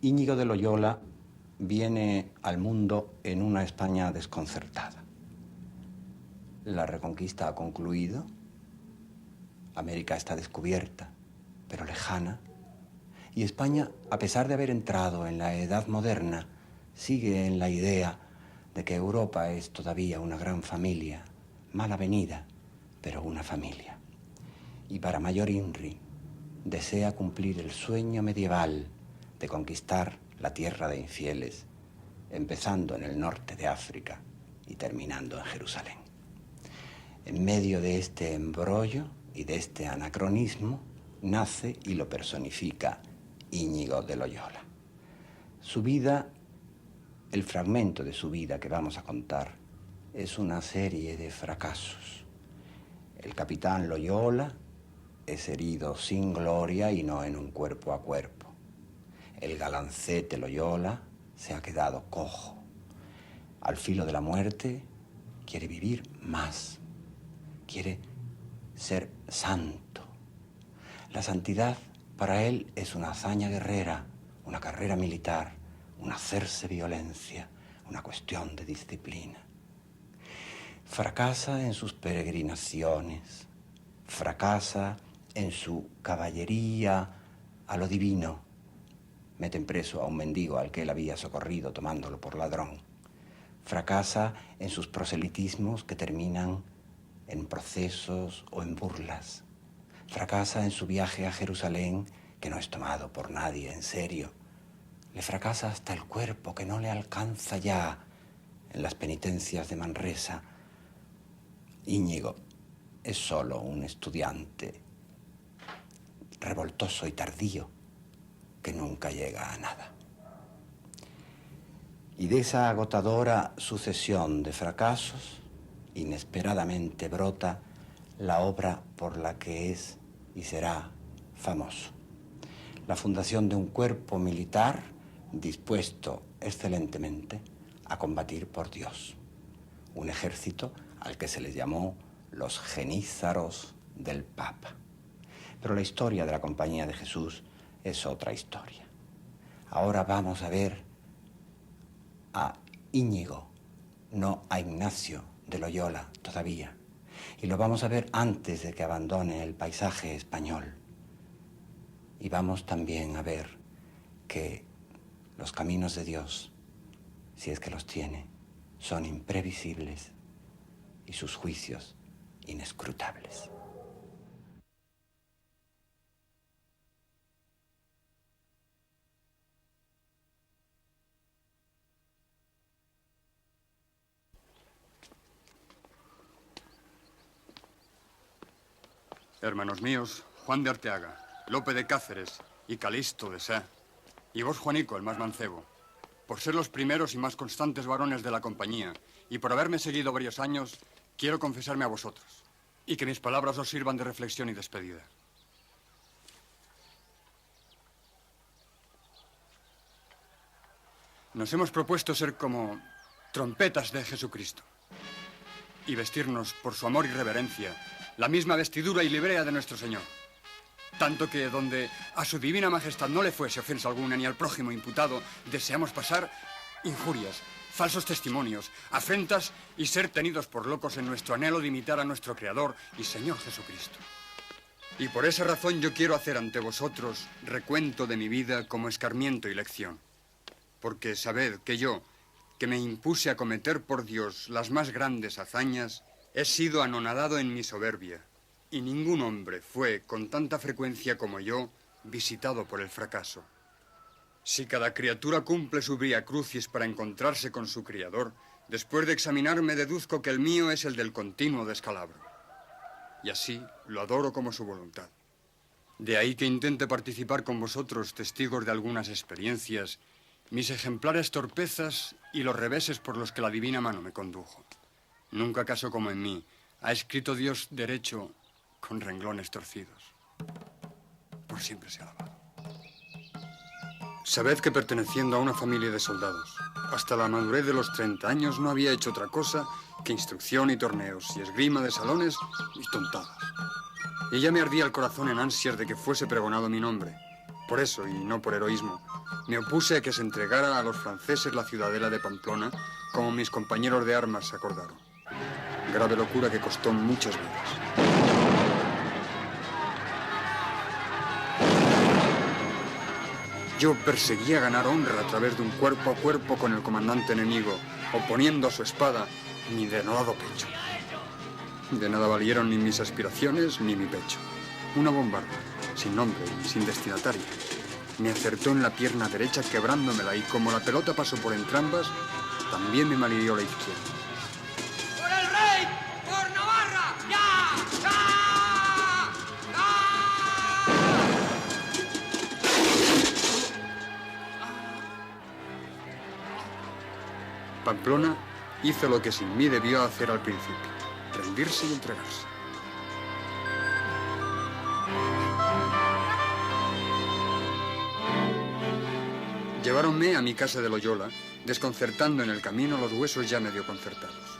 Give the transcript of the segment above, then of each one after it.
Íñigo de Loyola viene al mundo en una España desconcertada. La Reconquista ha concluido, América está descubierta, pero lejana, y España, a pesar de haber entrado en la Edad Moderna, sigue en la idea de que Europa es todavía una gran familia, mal avenida, pero una familia. Y para mayor INRI, desea cumplir el sueño medieval de conquistar la tierra de infieles, empezando en el norte de África y terminando en Jerusalén. En medio de este embrollo y de este anacronismo, nace y lo personifica Íñigo de Loyola. Su vida, el fragmento de su vida que vamos a contar, es una serie de fracasos. El capitán Loyola es herido sin gloria y no en un cuerpo a cuerpo. El galancete Loyola se ha quedado cojo. Al filo de la muerte, quiere vivir más. Quiere ser santo. La santidad para él es una hazaña guerrera, una carrera militar, un hacerse violencia, una cuestión de disciplina. Fracasa en sus peregrinaciones, fracasa en su caballería a lo divino. Meten preso a un mendigo al que él había socorrido tomándolo por ladrón. Fracasa en sus proselitismos que terminan en procesos o en burlas. Fracasa en su viaje a Jerusalén, que no es tomado por nadie en serio. Le fracasa hasta el cuerpo, que no le alcanza ya en las penitencias de Manresa. Íñigo es solo un estudiante revoltoso y tardío que nunca llega a nada. Y de esa agotadora sucesión de fracasos, inesperadamente brota la obra por la que es y será famoso. La fundación de un cuerpo militar dispuesto excelentemente a combatir por Dios. Un ejército al que se les llamó los genízaros del Papa. Pero la historia de la Compañía de Jesús es otra historia. Ahora vamos a ver a Íñigo, no a Ignacio de Loyola todavía. Y lo vamos a ver antes de que abandone el paisaje español. Y vamos también a ver que los caminos de Dios, si es que los tiene, son imprevisibles y sus juicios inescrutables. Hermanos míos, Juan de Arteaga, Lope de Cáceres y Calixto de Sá, y vos, Juanico, el más mancebo, por ser los primeros y más constantes varones de la compañía y por haberme seguido varios años, quiero confesarme a vosotros y que mis palabras os sirvan de reflexión y despedida. Nos hemos propuesto ser como trompetas de Jesucristo y vestirnos por su amor y reverencia la misma vestidura y librea de nuestro Señor. Tanto que donde a su divina majestad no le fuese ofensa alguna ni al prójimo imputado, deseamos pasar injurias, falsos testimonios, afrentas y ser tenidos por locos en nuestro anhelo de imitar a nuestro Creador y Señor Jesucristo. Y por esa razón yo quiero hacer ante vosotros recuento de mi vida como escarmiento y lección. Porque sabed que yo, que me impuse a cometer por Dios las más grandes hazañas, he sido anonadado en mi soberbia, y ningún hombre fue, con tanta frecuencia como yo, visitado por el fracaso. Si cada criatura cumple su vía crucis para encontrarse con su Criador, después de examinarme deduzco que el mío es el del continuo descalabro. Y así lo adoro como su voluntad. De ahí que intente participar con vosotros, testigos de algunas experiencias, mis ejemplares torpezas y los reveses por los que la divina mano me condujo. Nunca acaso como en mí ha escrito Dios derecho con renglones torcidos. Por siempre sea alabado. Sabed que perteneciendo a una familia de soldados, hasta la madurez de los 30 años no había hecho otra cosa que instrucción y torneos y esgrima de salones y tontadas. Y ya me ardía el corazón en ansias de que fuese pregonado mi nombre. Por eso, y no por heroísmo, Me opuse a que se entregara a los franceses la ciudadela de Pamplona, como mis compañeros de armas se acordaron. Grave locura que costó muchas vidas. Yo perseguía ganar honra a través de un cuerpo a cuerpo con el comandante enemigo, oponiendo a su espada mi denodado pecho. De nada valieron ni mis aspiraciones ni mi pecho. Una bombarda, sin nombre y sin destinatario, me acertó en la pierna derecha quebrándomela y como la pelota pasó por entrambas, también me malhirió la izquierda. ¡Por el rey! ¡Por Navarra! ¡Ya! ¡Ya! Pamplona hizo lo que sin mí debió hacer al principio, rendirse y entregarse. Lleváronme a mi casa de Loyola, desconcertando en el camino los huesos ya medio concertados.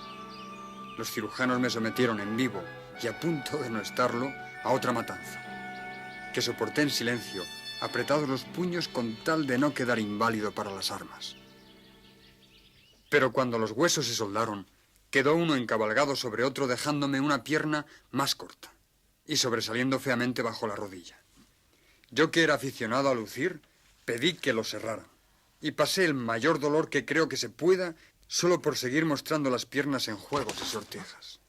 Los cirujanos me sometieron en vivo, y a punto de no estarlo, a otra matanza, que soporté en silencio, apretados los puños con tal de no quedar inválido para las armas. Pero cuando los huesos se soldaron, quedó uno encabalgado sobre otro, dejándome una pierna más corta y sobresaliendo feamente bajo la rodilla. Yo, que era aficionado a lucir, pedí que lo cerraran y pasé el mayor dolor que creo que se pueda solo por seguir mostrando las piernas en juegos y sortijas.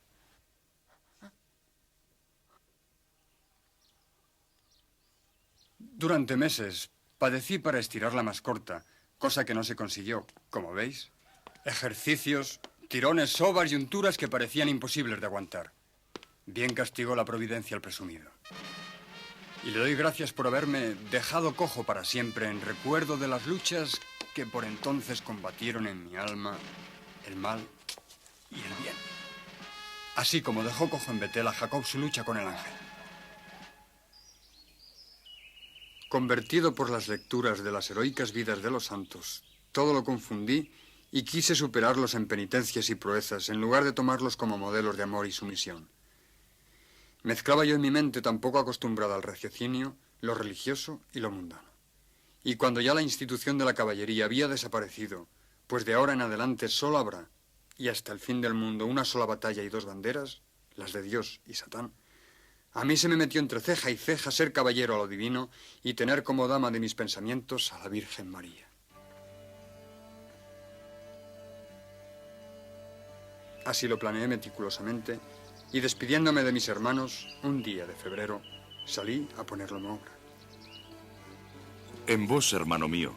Durante meses padecí para estirarla más corta, cosa que no se consiguió, como veis. Ejercicios, tirones, sobas y unturas que parecían imposibles de aguantar. Bien castigó la providencia al presumido. Y le doy gracias por haberme dejado cojo para siempre en recuerdo de las luchas que por entonces combatieron en mi alma el mal y el bien. Así como dejó cojo en Betel a Jacob su lucha con el ángel. Convertido por las lecturas de las heroicas vidas de los santos, todo lo confundí y quise superarlos en penitencias y proezas, en lugar de tomarlos como modelos de amor y sumisión. Mezclaba yo en mi mente, tan poco acostumbrada al raciocinio, lo religioso y lo mundano. Y cuando ya la institución de la caballería había desaparecido, pues de ahora en adelante solo habrá, y hasta el fin del mundo, una sola batalla y dos banderas, las de Dios y Satán, a mí se me metió entre ceja y ceja ser caballero a lo divino y tener como dama de mis pensamientos a la Virgen María. Así lo planeé meticulosamente y despidiéndome de mis hermanos, un día de febrero, salí a ponerlo en obra. En vos, hermano mío,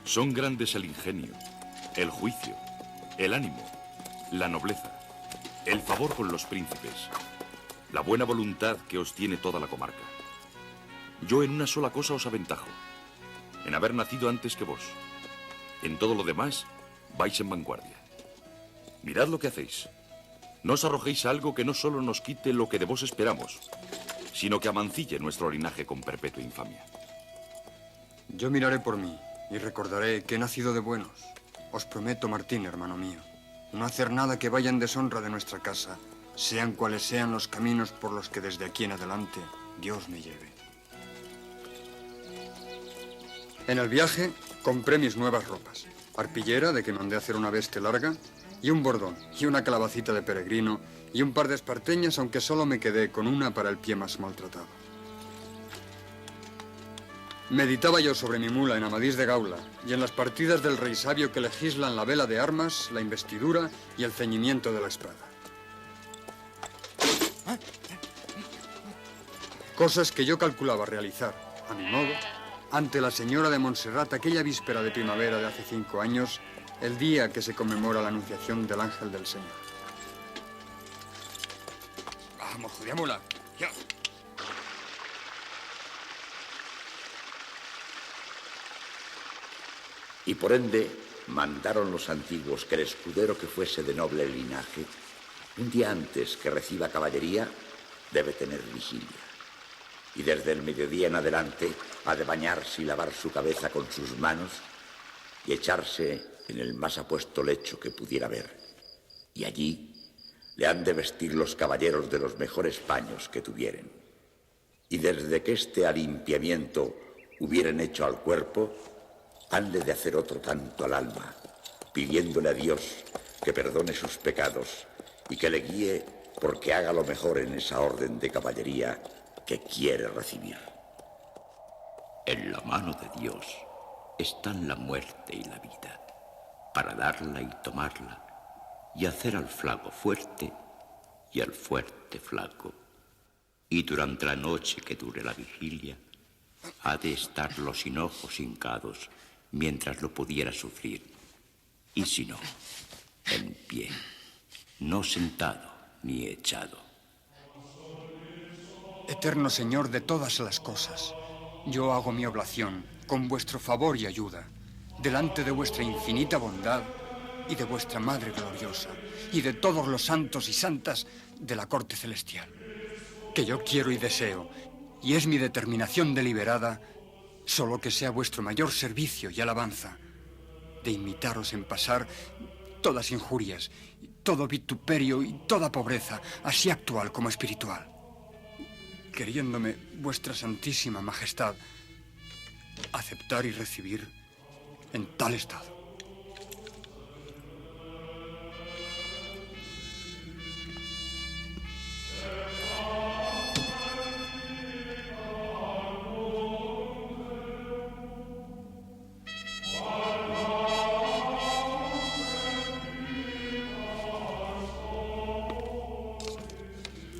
son grandes el ingenio, el juicio, el ánimo, la nobleza, el favor con los príncipes, la buena voluntad que os tiene toda la comarca. Yo en una sola cosa os aventajo, en haber nacido antes que vos. En todo lo demás, vais en vanguardia. Mirad lo que hacéis. No os arrojéis a algo que no solo nos quite lo que de vos esperamos, sino que amancille nuestro linaje con perpetua infamia. Yo miraré por mí y recordaré que he nacido de buenos. Os prometo, Martín, hermano mío, no hacer nada que vaya en deshonra de nuestra casa, sean cuales sean los caminos por los que desde aquí en adelante Dios me lleve. En el viaje compré mis nuevas ropas, arpillera de que mandé hacer una veste larga, y un bordón, y una calabacita de peregrino, y un par de esparteñas, aunque solo me quedé con una para el pie más maltratado. Meditaba yo sobre mi mula en Amadís de Gaula, y en las partidas del rey sabio que legislan la vela de armas, la investidura y el ceñimiento de la espada. Cosas que yo calculaba realizar, a mi modo, ante la señora de Montserrat aquella víspera de primavera de hace 5 años, el día que se conmemora la anunciación del ángel del Señor. Vamos, jodiámosla. Ya. Y por ende mandaron los antiguos que el escudero que fuese de noble linaje, un día antes que reciba caballería, debe tener vigilia. Y desde el mediodía en adelante ha de bañarse y lavar su cabeza con sus manos y echarse en el más apuesto lecho que pudiera haber. Y allí le han de vestir los caballeros de los mejores paños que tuvieren. Y desde que este alimpiamiento hubieren hecho al cuerpo, hanle de hacer otro tanto al alma, pidiéndole a Dios que perdone sus pecados y que le guíe porque haga lo mejor en esa orden de caballería que quiere recibir. En la mano de Dios están la muerte y la vida, para darla y tomarla, y hacer al flaco fuerte y al fuerte flaco. Y durante la noche que dure la vigilia, ha de estar los hinojos hincados mientras lo pudiera sufrir, y si no, en pie, no sentado ni echado. Eterno Señor de todas las cosas, yo hago mi oblación con vuestro favor y ayuda, delante de vuestra infinita bondad y de vuestra Madre gloriosa, y de todos los santos y santas de la corte celestial, que yo quiero y deseo, y es mi determinación deliberada, solo que sea vuestro mayor servicio y alabanza, de imitaros en pasar todas injurias, todo vituperio y toda pobreza, así actual como espiritual, queriéndome vuestra santísima majestad aceptar y recibir en tal estado.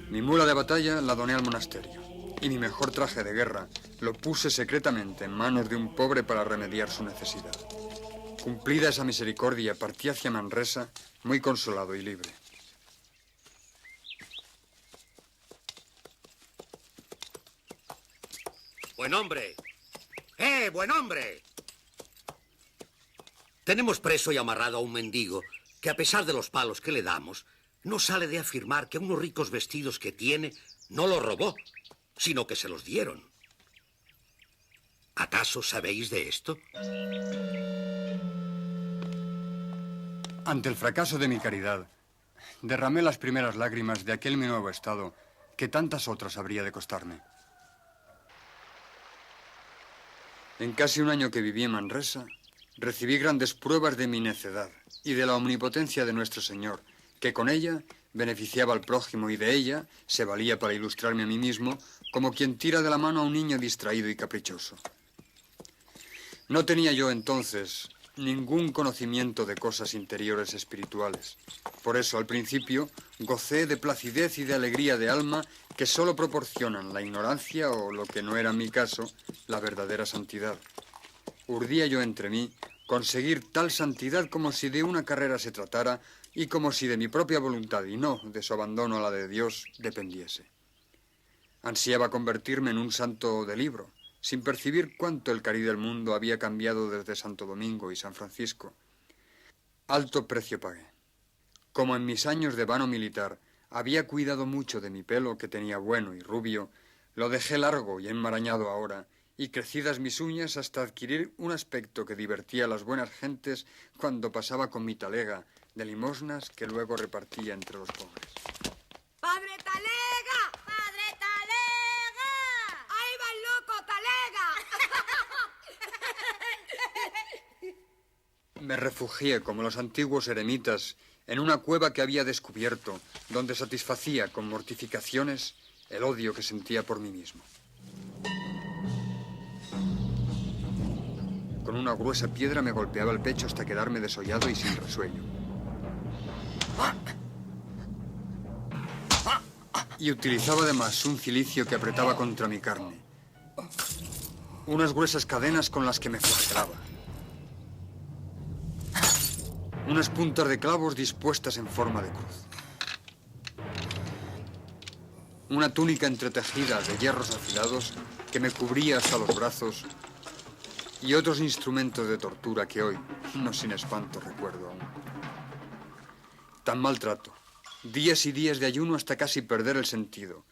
Mi mula de batalla la doné al monasterio, y mi mejor traje de guerra lo puse secretamente en manos de un pobre para remediar su necesidad. Cumplida esa misericordia, partí hacia Manresa muy consolado y libre. ¡Buen hombre! ¡Buen hombre! Tenemos preso y amarrado a un mendigo que, a pesar de los palos que le damos, no sale de afirmar que unos ricos vestidos que tiene no los robó, sino que se los dieron. ¿Acaso sabéis de esto? Ante el fracaso de mi caridad, derramé las primeras lágrimas de aquel mi nuevo estado que tantas otras habría de costarme. En casi un año que viví en Manresa, recibí grandes pruebas de mi necedad y de la omnipotencia de nuestro Señor, que con ella beneficiaba al prójimo y de ella se valía para ilustrarme a mí mismo como quien tira de la mano a un niño distraído y caprichoso. No tenía yo entonces ningún conocimiento de cosas interiores espirituales. Por eso, al principio, gocé de placidez y de alegría de alma que solo proporcionan la ignorancia o, lo que no era mi caso, la verdadera santidad. Urdía yo entre mí conseguir tal santidad como si de una carrera se tratara y como si de mi propia voluntad y no de su abandono a la de Dios dependiese. Ansiaba convertirme en un santo de libro, sin percibir cuánto el cari del mundo había cambiado desde Santo Domingo y San Francisco. Alto precio pagué. Como en mis años de vano militar había cuidado mucho de mi pelo, que tenía bueno y rubio, lo dejé largo y enmarañado ahora, y crecidas mis uñas hasta adquirir un aspecto que divertía a las buenas gentes cuando pasaba con mi talega de limosnas que luego repartía entre los pobres. ¡Padre Talega! ¡Padre Talega! ¡Ahí va el loco Talega! Me refugié, como los antiguos eremitas, en una cueva que había descubierto, donde satisfacía con mortificaciones el odio que sentía por mí mismo. Con una gruesa piedra me golpeaba el pecho hasta quedarme desollado y sin resuello. Y utilizaba además un cilicio que apretaba contra mi carne. Unas gruesas cadenas con las que me flagelaba. Unas puntas de clavos dispuestas en forma de cruz. Una túnica entretejida de hierros afilados que me cubría hasta los brazos y otros instrumentos de tortura que hoy, no sin espanto, recuerdo aún. Tan maltrato, días y días de ayuno hasta casi perder el sentido,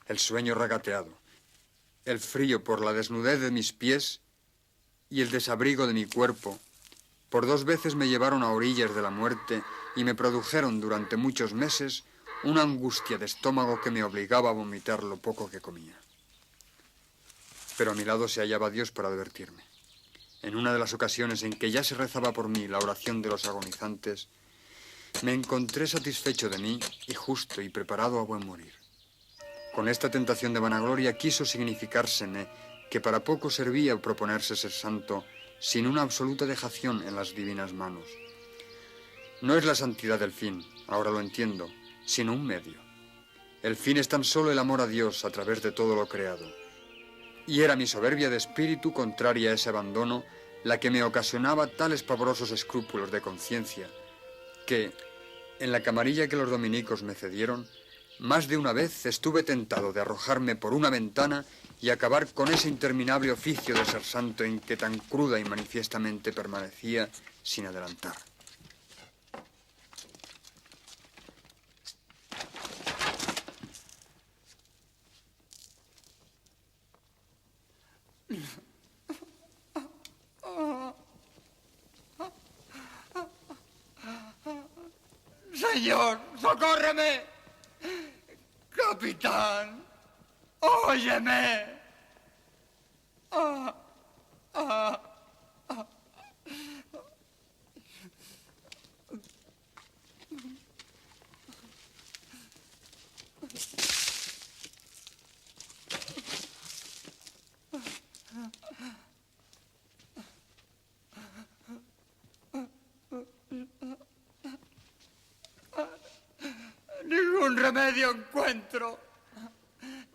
el sueño regateado, el frío por la desnudez de mis pies y el desabrigo de mi cuerpo, por 2 veces me llevaron a orillas de la muerte y me produjeron durante muchos meses una angustia de estómago que me obligaba a vomitar lo poco que comía. Pero a mi lado se hallaba Dios para advertirme. en una de las ocasiones en que ya se rezaba por mí la oración de los agonizantes, me encontré satisfecho de mí y justo y preparado a buen morir. Con esta tentación de vanagloria quiso significárseme que para poco servía proponerse ser santo sin una absoluta dejación en las divinas manos. No es la santidad el fin, ahora lo entiendo, sino un medio. El fin es tan solo el amor a Dios a través de todo lo creado. Y era mi soberbia de espíritu contraria a ese abandono la que me ocasionaba tales pavorosos escrúpulos de conciencia que, en la camarilla que los dominicos me cedieron, más de una vez estuve tentado de arrojarme por una ventana y acabar con ese interminable oficio de ser santo en que tan cruda y manifiestamente permanecía sin adelantar. Señor, socórreme. Capitán, óyeme. Ningún remedio encuentro.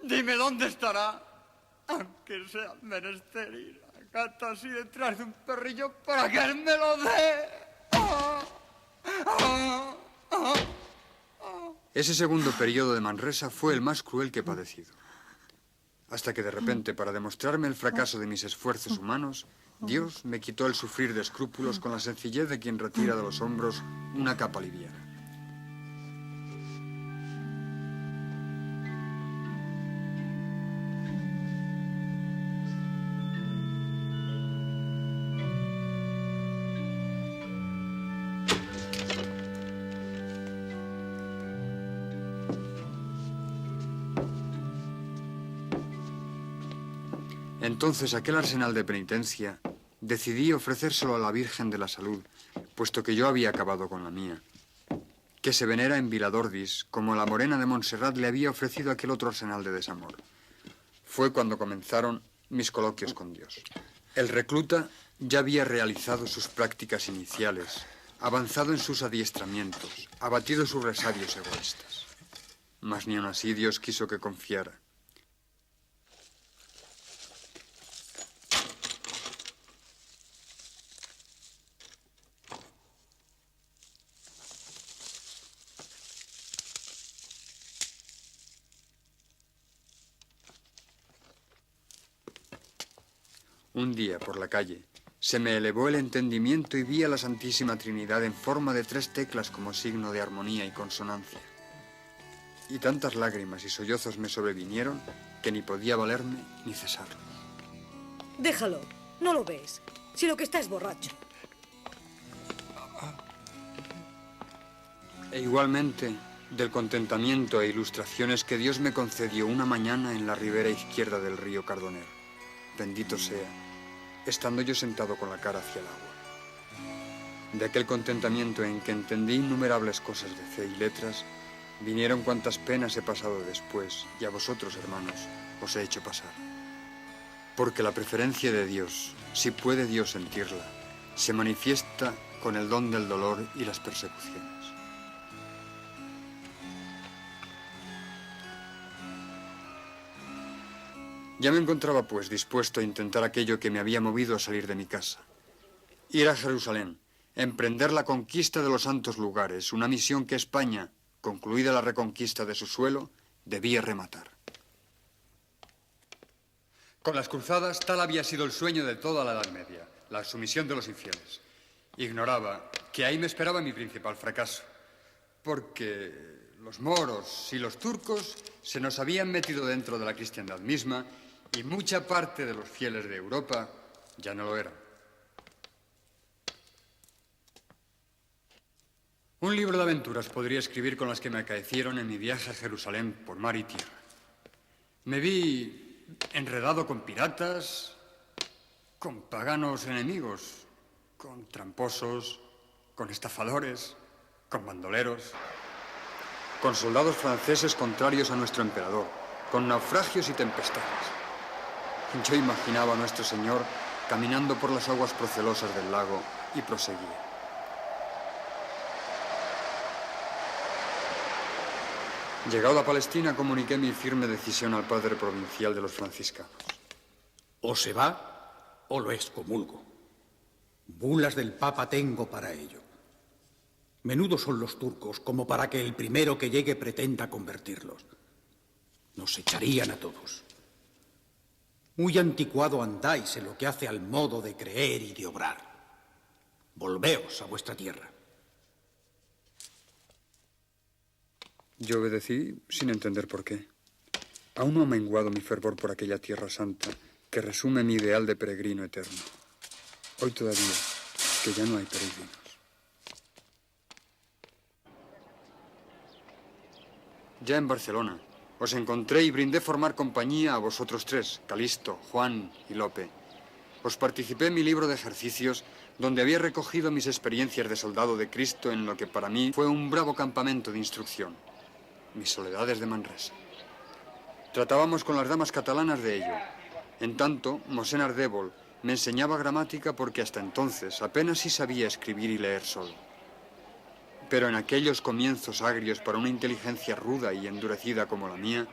Dime dónde estará, aunque sea menester ir a gata así detrás de un perrillo para que él me lo dé. Ese segundo periodo de Manresa fue el más cruel que he padecido. Hasta que de repente, para demostrarme el fracaso de mis esfuerzos humanos, Dios me quitó el sufrir de escrúpulos con la sencillez de quien retira de los hombros una capa liviana. Entonces, aquel arsenal de penitencia, decidí ofrecérselo a la Virgen de la Salud, puesto que yo había acabado con la mía, que se venera en Viladordis, como la morena de Montserrat le había ofrecido aquel otro arsenal de desamor. Fue cuando comenzaron mis coloquios con Dios. El recluta ya había realizado sus prácticas iniciales, avanzado en sus adiestramientos, abatido sus resabios egoístas. Mas ni aun así Dios quiso que confiara. Un día, por la calle, se me elevó el entendimiento y vi a la Santísima Trinidad en forma de 3 teclas como signo de armonía y consonancia. Y tantas lágrimas y sollozos me sobrevinieron que ni podía valerme ni cesarlo. Déjalo, no lo ves. Si lo que está es borracho. E igualmente, del contentamiento e ilustraciones que Dios me concedió una mañana en la ribera izquierda del río Cardoner. Bendito sea, estando yo sentado con la cara hacia el agua. De aquel contentamiento en que entendí innumerables cosas de fe y letras, vinieron cuantas penas he pasado después, y a vosotros, hermanos, os he hecho pasar. Porque la preferencia de Dios, si puede Dios sentirla, se manifiesta con el don del dolor y las persecuciones. Ya me encontraba, pues, dispuesto a intentar aquello que me había movido a salir de mi casa. Ir a Jerusalén, emprender la conquista de los santos lugares, una misión que España, concluida la reconquista de su suelo, debía rematar. Con las cruzadas, tal había sido el sueño de toda la Edad Media, la sumisión de los infieles. Ignoraba que ahí me esperaba mi principal fracaso, porque los moros y los turcos se nos habían metido dentro de la cristiandad misma y mucha parte de los fieles de Europa ya no lo eran. Un libro de aventuras podría escribir con las que me acaecieron en mi viaje a Jerusalén por mar y tierra. Me vi enredado con piratas, con paganos enemigos, con tramposos, con estafadores, con bandoleros, con soldados franceses contrarios a nuestro emperador, con naufragios y tempestades. Yo imaginaba a nuestro Señor caminando por las aguas procelosas del lago y proseguía. Llegado a Palestina, comuniqué mi firme decisión al padre provincial de los franciscanos. O se va o lo excomulgo. Bulas del Papa tengo para ello. Menudos son los turcos como para que el primero que llegue pretenda convertirlos. Nos echarían a todos. Muy anticuado andáis en lo que hace al modo de creer y de obrar. Volveos a vuestra tierra. Yo obedecí sin entender por qué. Aún no ha menguado mi fervor por aquella tierra santa que resume mi ideal de peregrino eterno. Hoy todavía, que ya no hay peregrinos. Ya en Barcelona, os encontré y brindé formar compañía a vosotros tres, Calisto, Juan y Lope. Os participé en mi libro de ejercicios, donde había recogido mis experiencias de soldado de Cristo en lo que para mí fue un bravo campamento de instrucción. Mis soledades de Manresa. Tratábamos con las damas catalanas de ello. En tanto, Mosén Ardébol me enseñaba gramática porque hasta entonces apenas si sabía escribir y leer solo. Pero en aquellos comienzos agrios para una inteligencia ruda y endurecida como la mía,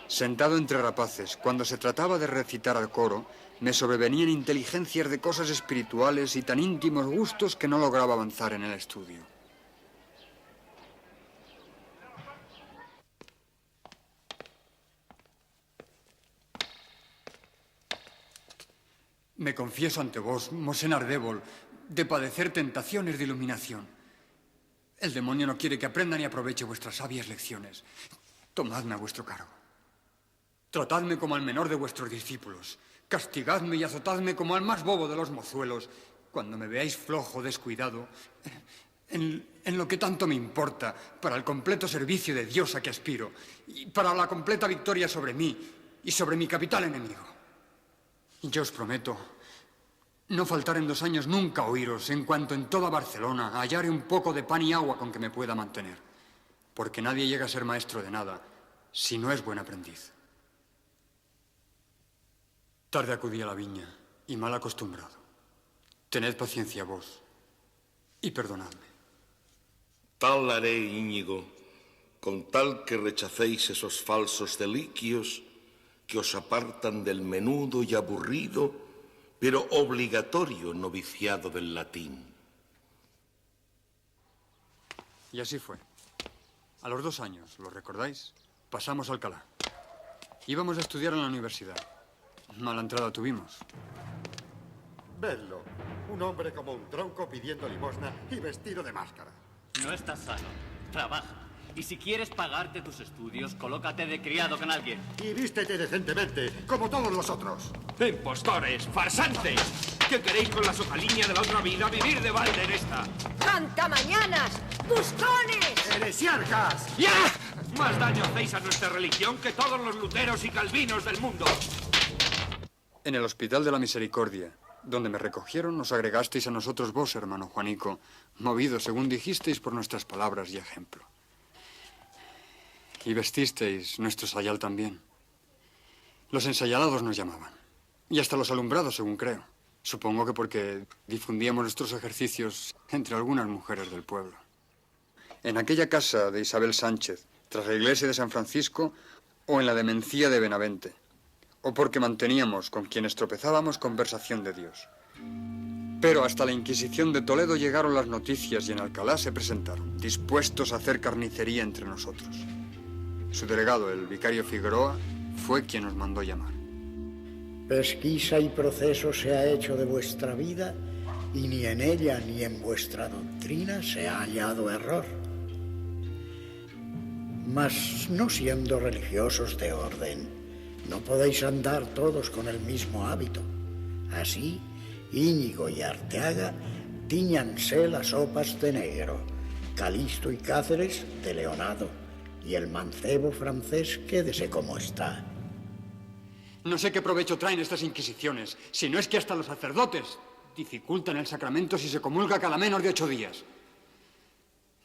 sentado entre rapaces, cuando se trataba de recitar al coro, me sobrevenían inteligencias de cosas espirituales y tan íntimos gustos que no lograba avanzar en el estudio. Me confieso ante vos, Mosén Ardébol, de padecer tentaciones de iluminación. El demonio no quiere que aprenda ni aproveche vuestras sabias lecciones. Tomadme a vuestro cargo. Tratadme como al menor de vuestros discípulos. Castigadme y azotadme como al más bobo de los mozuelos. Cuando me veáis flojo, descuidado, en lo que tanto me importa, para el completo servicio de Dios a que aspiro, y para la completa victoria sobre mí y sobre mi capital enemigo. Y yo os prometo no faltar en 2 años nunca a oíros en cuanto en toda Barcelona hallare un poco de pan y agua con que me pueda mantener. Porque nadie llega a ser maestro de nada si no es buen aprendiz. Tarde acudí a la viña y mal acostumbrado. Tened paciencia vos y perdonadme. Tal haré, Íñigo, con tal que rechacéis esos falsos deliquios que os apartan del menudo y aburrido, pero obligatorio noviciado del latín. Y así fue. A los 2 años, ¿lo recordáis? Pasamos a Alcalá. Íbamos a estudiar en la universidad. Mala entrada tuvimos. Vedlo, un hombre como un tronco pidiendo limosna y vestido de máscara. No estás sano. Trabaja. Y si quieres pagarte tus estudios, colócate de criado con alguien. Y vístete decentemente, como todos los otros. ¡Impostores! ¡Farsantes! ¿Qué queréis con la socaliña de la otra vida? ¡Vivir de balde en esta! ¡Cantamañanas! ¡Buscones! ¡Heresiarcas! ¡Ya! Más daño hacéis a nuestra religión que todos los luteros y calvinos del mundo. En el Hospital de la Misericordia, donde me recogieron, nos agregasteis a nosotros vos, hermano Juanico, movidos, según dijisteis, por nuestras palabras y ejemplo. Y vestisteis nuestro sayal también. Los ensayalados nos llamaban. Y hasta los alumbrados, según creo. Supongo que porque difundíamos nuestros ejercicios entre algunas mujeres del pueblo. En aquella casa de Isabel Sánchez, tras la iglesia de San Francisco, o en la de Mencía de Benavente. O porque manteníamos con quienes tropezábamos conversación de Dios. Pero hasta la Inquisición de Toledo llegaron las noticias y en Alcalá se presentaron, dispuestos a hacer carnicería entre nosotros. Su delegado, el vicario Figueroa, fue quien nos mandó llamar. Pesquisa y proceso se ha hecho de vuestra vida y ni en ella ni en vuestra doctrina se ha hallado error. Mas no siendo religiosos de orden, no podéis andar todos con el mismo hábito. Así, Íñigo y Arteaga tíñanse las sopas de negro, Calisto y Cáceres de leonado, y el mancebo francés quédese como está. No sé qué provecho traen estas inquisiciones, si no es que hasta los sacerdotes dificultan el sacramento si se comulga cada menos de 8 días.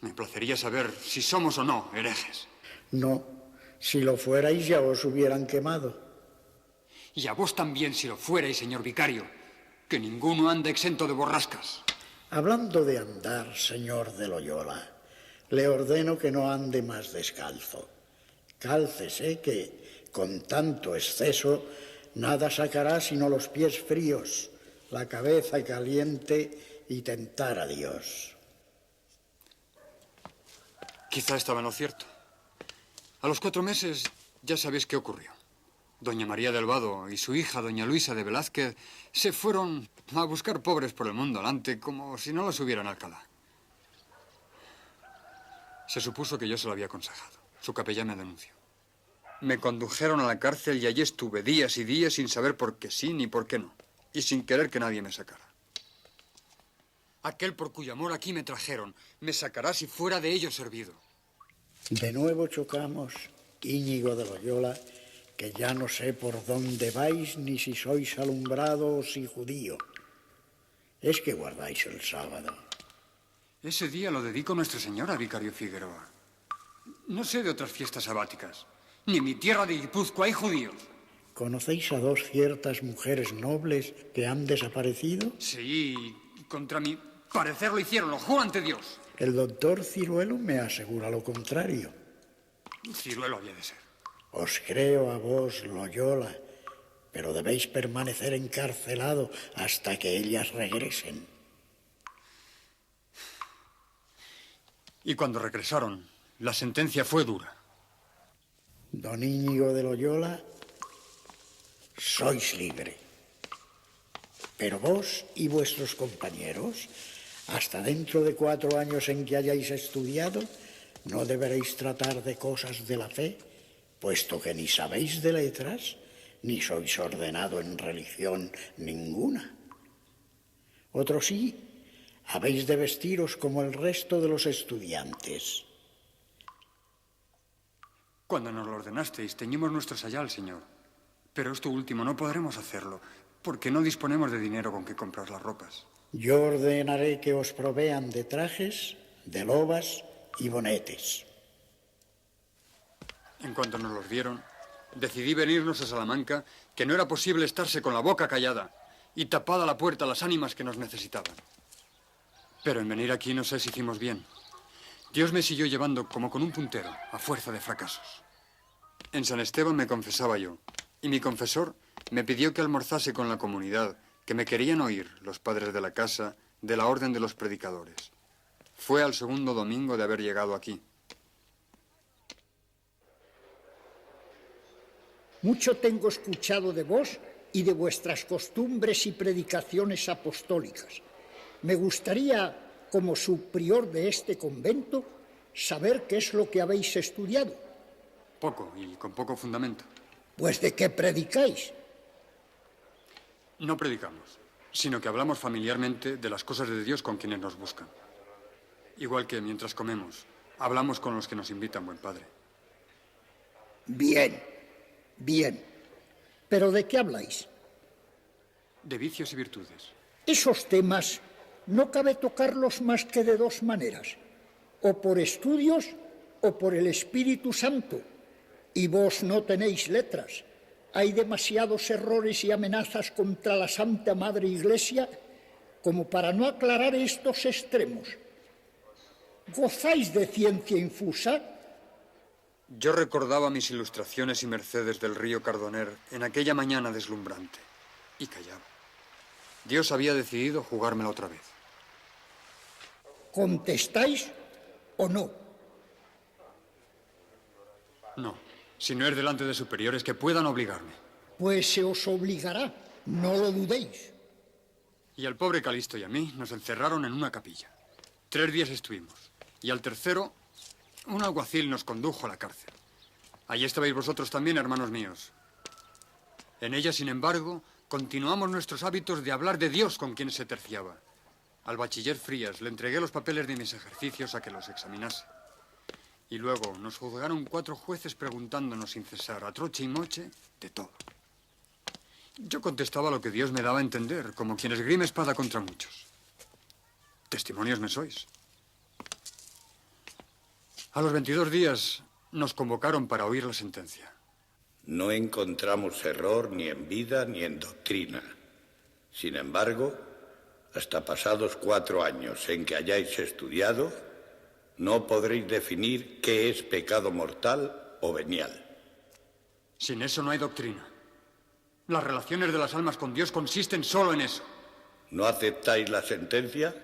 Me placería saber si somos o no herejes. No, si lo fuerais ya os hubieran quemado. Y a vos también si lo fuerais, señor vicario, que ninguno anda exento de borrascas. Hablando de andar, señor de Loyola, le ordeno que no ande más descalzo. Cálcese que, con tanto exceso, nada sacará sino los pies fríos, la cabeza caliente y tentar a Dios. Quizá estaba en lo cierto. A los 4 meses ya sabéis qué ocurrió. Doña María del Vado y su hija, doña Luisa de Velázquez, se fueron a buscar pobres por el mundo alante como si no las hubiera en Alcalá. Se supuso que yo se lo había aconsejado. Su capellán me denunció. Me condujeron a la cárcel y allí estuve días y días sin saber por qué sí ni por qué no. Y sin querer que nadie me sacara. Aquel por cuyo amor aquí me trajeron, me sacará si fuera de ello servido. De nuevo chocamos, Íñigo de Loyola, que ya no sé por dónde vais ni si sois alumbrado o si judío. Es que guardáis el sábado. Ese día lo dedico a Nuestra Señora, vicario Figueroa. No sé de otras fiestas sabáticas. Ni en mi tierra de Guipúzcoa hay judíos. ¿Conocéis a 2 ciertas mujeres nobles que han desaparecido? Sí, contra mi parecer lo hicieron, lo juro ante Dios. El doctor Ciruelo me asegura lo contrario. Ciruelo había de ser. Os creo a vos, Loyola, pero debéis permanecer encarcelado hasta que ellas regresen. Y cuando regresaron, la sentencia fue dura. Don Íñigo de Loyola, sois libre. Pero vos y vuestros compañeros, hasta dentro de 4 años en que hayáis estudiado, no deberéis tratar de cosas de la fe, puesto que ni sabéis de letras, ni sois ordenado en religión ninguna. Otro sí, habéis de vestiros como el resto de los estudiantes. Cuando nos lo ordenasteis, teñimos nuestro sayal, señor. Pero esto último no podremos hacerlo, porque no disponemos de dinero con que comprar las ropas. Yo ordenaré que os provean de trajes, de lobas y bonetes. En cuanto nos los dieron, decidí venirnos a Salamanca, que no era posible estarse con la boca callada y tapada la puerta a las ánimas que nos necesitaban. Pero en venir aquí no sé si hicimos bien. Dios me siguió llevando como con un puntero, a fuerza de fracasos. En San Esteban me confesaba yo, y mi confesor me pidió que almorzase con la comunidad, que me querían oír los padres de la casa, de la orden de los predicadores. Fue al 2.º domingo de haber llegado aquí. Mucho tengo escuchado de vos y de vuestras costumbres y predicaciones apostólicas. Me gustaría, como subprior de este convento, saber qué es lo que habéis estudiado. Poco y con poco fundamento. Pues ¿de qué predicáis? No predicamos, sino que hablamos familiarmente de las cosas de Dios con quienes nos buscan. Igual que mientras comemos, hablamos con los que nos invitan, buen padre. Bien, bien. ¿Pero de qué habláis? De vicios y virtudes. Esos temas no cabe tocarlos más que de 2 maneras, o por estudios o por el Espíritu Santo. Y vos no tenéis letras. Hay demasiados errores y amenazas contra la Santa Madre Iglesia como para no aclarar estos extremos. ¿Gozáis de ciencia infusa? Yo recordaba mis ilustraciones y mercedes del río Cardoner en aquella mañana deslumbrante, y callaba. Dios había decidido jugármela otra vez. ¿Contestáis o no? No, si no es delante de superiores que puedan obligarme. Pues se os obligará, no lo dudéis. Y al pobre Calisto y a mí nos encerraron en una capilla. 3 días estuvimos, y al tercero, un alguacil nos condujo a la cárcel. Allí estabais vosotros también, hermanos míos. En ella, sin embargo, continuamos nuestros hábitos de hablar de Dios con quien se terciaba. Al bachiller Frías le entregué los papeles de mis ejercicios a que los examinase. Y luego nos juzgaron 4 jueces preguntándonos sin cesar, a troche y moche, de todo. Yo contestaba lo que Dios me daba a entender, como quien esgrime espada contra muchos. Testimonios me sois. A los 22 días nos convocaron para oír la sentencia. No encontramos error ni en vida ni en doctrina. Sin embargo, hasta pasados 4 años en que hayáis estudiado, no podréis definir qué es pecado mortal o venial. Sin eso no hay doctrina. Las relaciones de las almas con Dios consisten solo en eso. ¿No aceptáis la sentencia?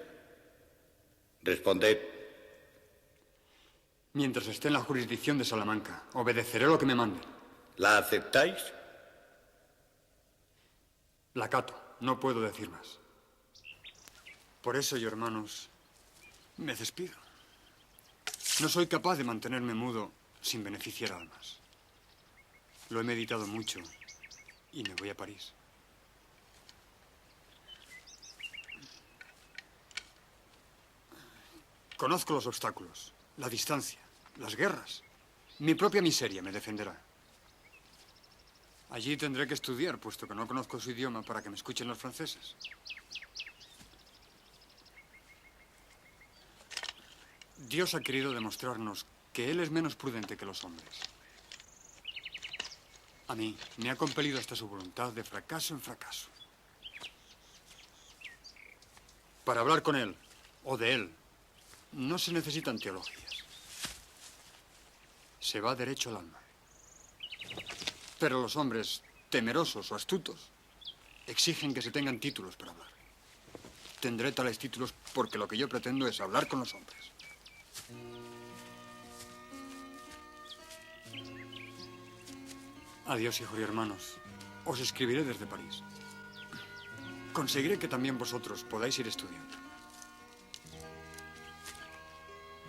Responded. Mientras esté en la jurisdicción de Salamanca, obedeceré lo que me manden. ¿La aceptáis? La acato. No puedo decir más. Por eso yo, hermanos, me despido. No soy capaz de mantenerme mudo sin beneficiar almas. Lo he meditado mucho y me voy a París. Conozco los obstáculos, la distancia, las guerras. Mi propia miseria me defenderá. Allí tendré que estudiar, puesto que no conozco su idioma, para que me escuchen los franceses. Dios ha querido demostrarnos que Él es menos prudente que los hombres. A mí me ha compelido hasta su voluntad de fracaso en fracaso. Para hablar con Él, o de Él, no se necesitan teologías. Se va derecho al alma. Pero los hombres, temerosos o astutos, exigen que se tengan títulos para hablar. Tendré tales títulos porque lo que yo pretendo es hablar con los hombres. Adiós, hijos y hermanos. Os escribiré desde París. Conseguiré que también vosotros podáis ir estudiando.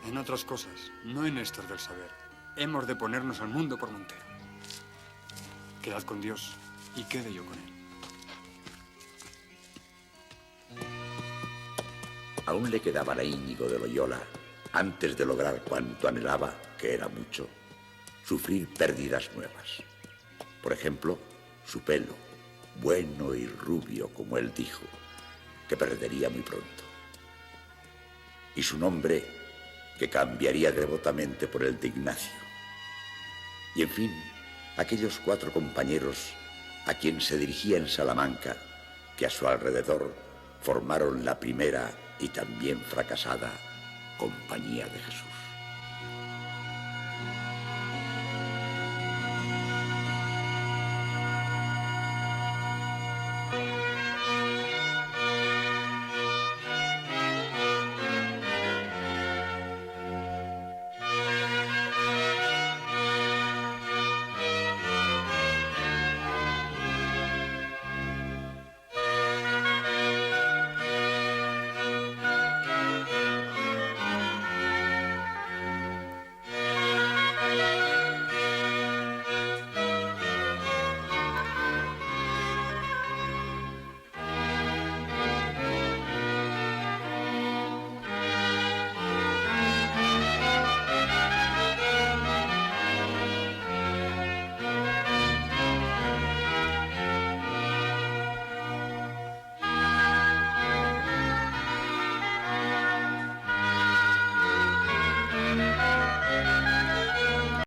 En otras cosas, no en estas del saber, hemos de ponernos al mundo por montero. Quedad con Dios y quede yo con Él. Aún le quedaban a Íñigo de Loyola, antes de lograr cuanto anhelaba, que era mucho, sufrir pérdidas nuevas. Por ejemplo, su pelo, bueno y rubio, como él dijo, que perdería muy pronto. Y su nombre, que cambiaría devotamente por el de Ignacio. Y en fin, aquellos 4 compañeros a quien se dirigía en Salamanca, que a su alrededor formaron la primera y también fracasada Compañía de Jesús.